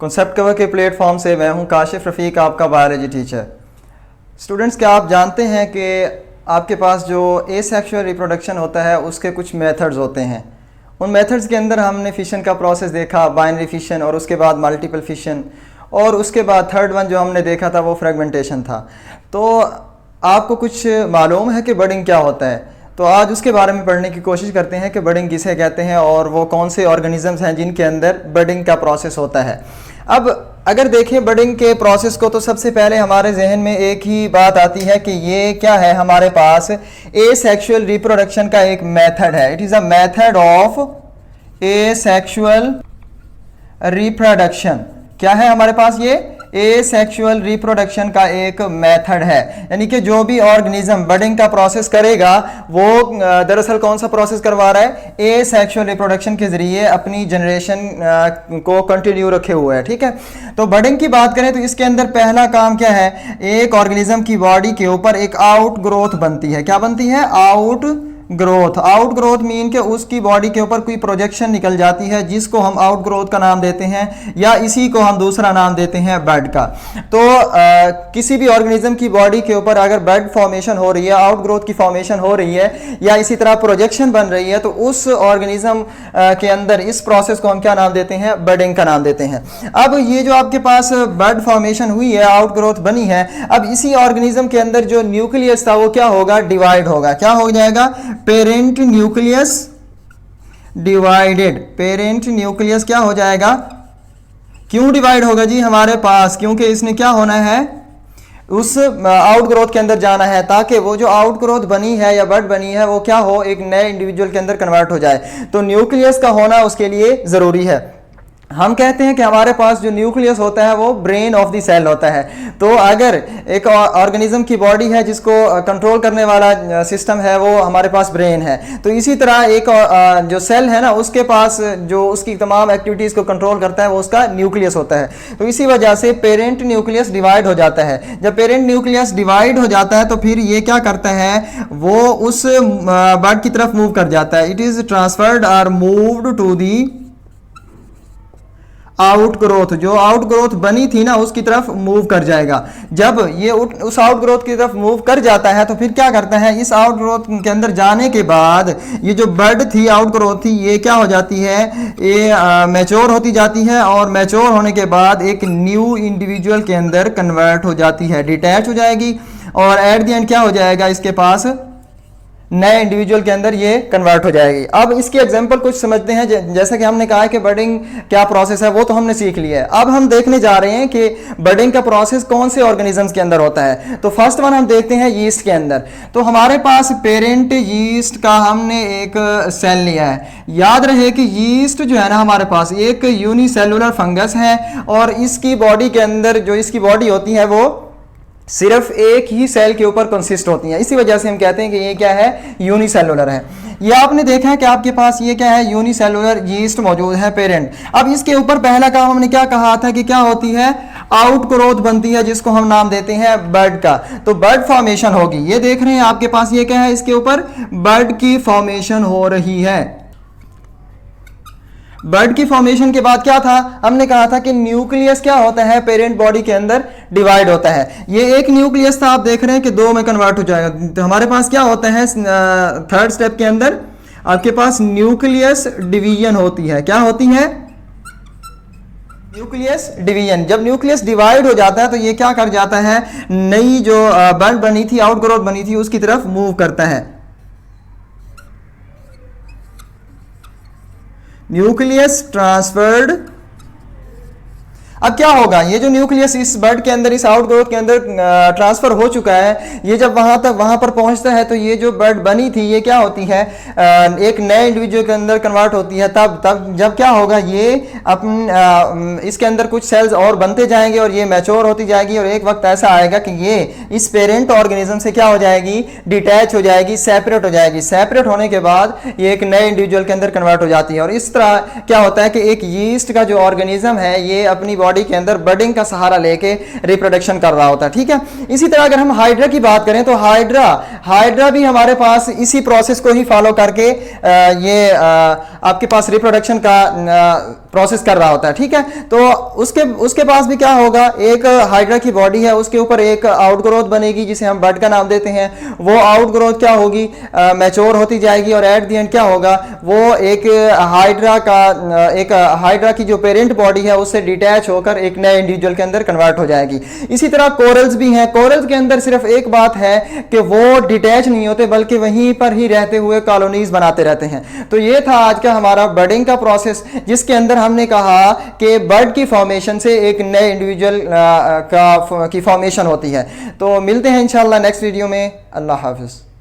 Concept cover के platform से मैं हूं काशिफ रफ़ीक, आपका बायोलॉजी टीचर। स्टूडेंट्स, क्या आप जानते हैं कि आपके पास जो एसेक्सुअल रिप्रोडक्शन होता है उसके कुछ मेथड्स होते हैं। उन मेथड्स के अंदर हमने फिशन का प्रोसेस देखा, बाइनरी फिशन, और उसके बाद मल्टीपल फिशन, और उसके बाद थर्ड वन जो हमने देखा था वो फ्रेगमेंटेशन था। तो आपको कुछ मालूम है कि बडिंग क्या होता है? तो आज उसके बारे में पढ़ने की कोशिश करते हैं कि बडिंग किसे कहते हैं और वो कौन से ऑर्गेनिजम्स हैं जिनके अंदर बडिंग का प्रोसेस होता है। अब अगर देखें बडिंग के प्रोसेस को, तो सबसे पहले हमारे जहन में एक ही बात आती है कि ये क्या है, हमारे पास एसेक्सुअल रिप्रोडक्शन का एक मेथड है। It is a method of asexual reproduction. क्या है हमारे पास? ये एसेक्सुअल रिप्रोडक्शन का एक मेथड है। यानी कि जो भी ऑर्गेनिज्म बडिंग का प्रोसेस करेगा वो दरअसल कौन सा प्रोसेस करवा रहा है? एसेक्सुअल रिप्रोडक्शन के जरिए अपनी जनरेशन को कंटिन्यू रखे हुए है। ठीक है, तो बडिंग की बात करें तो इसके अंदर पहला काम क्या है? एक ऑर्गेनिज्म की बॉडी के ऊपर एक आउट ग्रोथ बनती है। क्या बनती है? Out growth. Out growth mean के उसकी बॉडी के ऊपर कोई प्रोजेक्शन निकल जाती है जिसको हम आउट ग्रोथ का नाम देते हैं, या इसी को हम दूसरा नाम देते हैं बड का। तो किसी भी ऑर्गेनिज्म की बॉडी के ऊपर अगर बड फॉर्मेशन हो रही है, आउट ग्रोथ की फॉर्मेशन हो रही है, या इसी तरह प्रोजेक्शन बन रही है, तो उस ऑर्गेनिज्म के अंदर इस प्रोसेस को हम क्या नाम देते हैं? बडिंग का नाम देते हैं। अब ये जो आपके पास बड फॉर्मेशन हुई है, आउट ग्रोथ बनी है, अब इसी ऑर्गेनिज्म के अंदर जो न्यूक्लियस था वो क्या होगा? डिवाइड होगा। क्या हो जाएगा? Parent nucleus divided. Parent nucleus क्या हो जाएगा? क्यों डिवाइड होगा जी हमारे पास? क्योंकि इसने क्या होना है? उस आउट ग्रोथ के अंदर जाना है ताकि वो जो आउट ग्रोथ बनी है या बड बनी है वो क्या हो? एक नए इंडिविजुअल के अंदर कन्वर्ट हो जाए। तो न्यूक्लियस का होना उसके लिए जरूरी है। हम कहते हैं कि हमारे पास जो न्यूक्लियस होता है वो ब्रेन ऑफ द सेल होता है। तो अगर एक ऑर्गेनिज्म की बॉडी है जिसको कंट्रोल करने वाला सिस्टम है वो हमारे पास ब्रेन है, तो इसी तरह एक जो सेल है ना उसके पास जो उसकी तमाम एक्टिविटीज़ को कंट्रोल करता है वो उसका न्यूक्लियस होता है। तो इसी वजह से पेरेंट न्यूक्लियस डिवाइड हो जाता है। जब पेरेंट न्यूक्लियस डिवाइड हो जाता है तो फिर ये क्या करता है? वो उस बड की तरफ मूव कर जाता है। इट इज़ ट्रांसफर्ड और moved to the outgrowth. जो आउट ग्रोथ बनी थी ना उसकी तरफ मूव कर जाएगा। जब ये उस आउट ग्रोथ की तरफ मूव कर जाता है तो फिर क्या करता है? इस आउट ग्रोथ के अंदर जाने के बाद ये जो बड थी, आउट ग्रोथ थी, ये क्या हो जाती है? ये मैच्योर होती जाती है, और मैच्योर होने के बाद एक न्यू इंडिविजुअल के अंदर कन्वर्ट हो जाती है, डिटैच हो जाएगी, और एट द एंड क्या हो जाएगा? इसके पास नए इंडिविजुअल के अंदर ये कन्वर्ट हो जाएगी। अब इसके एग्जांपल कुछ समझते हैं। जैसा कि हमने कहा कि बडिंग क्या प्रोसेस है वो तो हमने सीख लिया है। अब हम देखने जा रहे हैं कि बडिंग का प्रोसेस कौन से ऑर्गेनिजम्स के अंदर होता है। तो फर्स्ट वन हम देखते हैं यीस्ट के अंदर। तो हमारे पास पेरेंट यीस्ट का हमने एक सेल लिया है। याद रहे कि यीस्ट जो है ना हमारे पास एक यूनिसेलुलर फंगस है, और इसकी बॉडी के अंदर जो इसकी बॉडी होती है वो सिर्फ एक ही सेल के ऊपर कंसिस्ट होती हैं। इसी वजह से हम कहते हैं कि ये क्या है? यूनिसेलुलर है। ये आपने देखा है कि आपके पास ये क्या है? यूनिसेलुलर यीस्ट मौजूद है, पेरेंट। अब इसके ऊपर पहला काम हमने क्या कहा था कि क्या होती है? आउट ग्रोथ बनती है, जिसको हम नाम देते हैं बड का। तो बड फॉर्मेशन होगी। ये देख रहे हैं आपके पास ये क्या है? इसके ऊपर बड की फॉर्मेशन हो रही है। बड की फॉर्मेशन के बाद क्या था? हमने कहा था कि न्यूक्लियस क्या होता है? पेरेंट बॉडी के अंदर डिवाइड होता है। ये एक न्यूक्लियस था, आप देख रहे हैं कि दो में कन्वर्ट हो जाएगा। तो हमारे पास क्या होता है? थर्ड स्टेप के अंदर आपके पास न्यूक्लियस डिवीजन होती है। क्या होती है? Nucleus division. जब न्यूक्लियस डिवाइड हो जाता है तो ये क्या कर जाता है? नई जो बड बनी थी, आउट ग्रोथ बनी थी, उसकी तरफ मूव करता है। Nucleus transferred. अब क्या होगा? ये जो न्यूक्लियस इस बड के अंदर, इस आउट ग्रोथ के अंदर ट्रांसफर हो चुका है, ये जब वहां पर पहुंचता है तो ये जो बड बनी थी ये क्या होती है? एक नए इंडिविजुअल के अंदर कन्वर्ट होती है। तब जब क्या होगा? ये इसके अंदर कुछ सेल्स और बनते जाएंगे और ये मैच्योर होती जाएगी, और एक वक्त ऐसा आएगा कि ये इस पेरेंट ऑर्गेनिज्म से क्या हो जाएगी? डिटैच हो जाएगी, सेपरेट हो जाएगी। सेपरेट होने के बाद ये एक नए इंडिविजुअल के अंदर कन्वर्ट हो जाती है। और इस तरह क्या होता है कि एक यीस्ट का जो ऑर्गेनिज्म है ये अपनी बॉडी के अंदर बडिंग का सहारा लेके रिप्रोडक्शन कर रहा होता है। ठीक है, इसी तरह अगर हम हाइड्रा की बात करें तो हाइड्रा भी हमारे पास इसी प्रोसेस को ही फॉलो करके ये आपके पास रिप्रोडक्शन का प्रोसेस कर रहा होता है, ठीक है। तो उसके उसके पास भी क्या होगा, एक हाइड्रा की बॉडी है, उसके ऊपर एक आउटग्रोथ बनेगी जिसे हम बड का नाम देते हैं। वो आउटग्रोथ क्या होगी, मैच्योर होती जाएगी और एट द एंड क्या होगा, वो एक हाइड्रा की जो पेरेंट बॉडी है उससे डिटैच होकर एक नए इंडिविजुअल के अंदर कन्वर्ट हो जाएगी। इसी तरह कोरल्स भी हैं। कोरल्स के अंदर सिर्फ एक बात है कि वो डिटैच नहीं होते बल्कि वहीं पर ही रहते हुए कॉलोनीज बनाते रहते हैं। तो ये था आज का हमारा बर्डिंग का प्रोसेस, जिसके अंदर हमने कहा कि बर्ड की फॉर्मेशन से एक नए इंडिविजुअल की फॉर्मेशन होती है। तो मिलते हैं इंशाल्लाह नेक्स्ट वीडियो में। अल्लाह हाफिज़।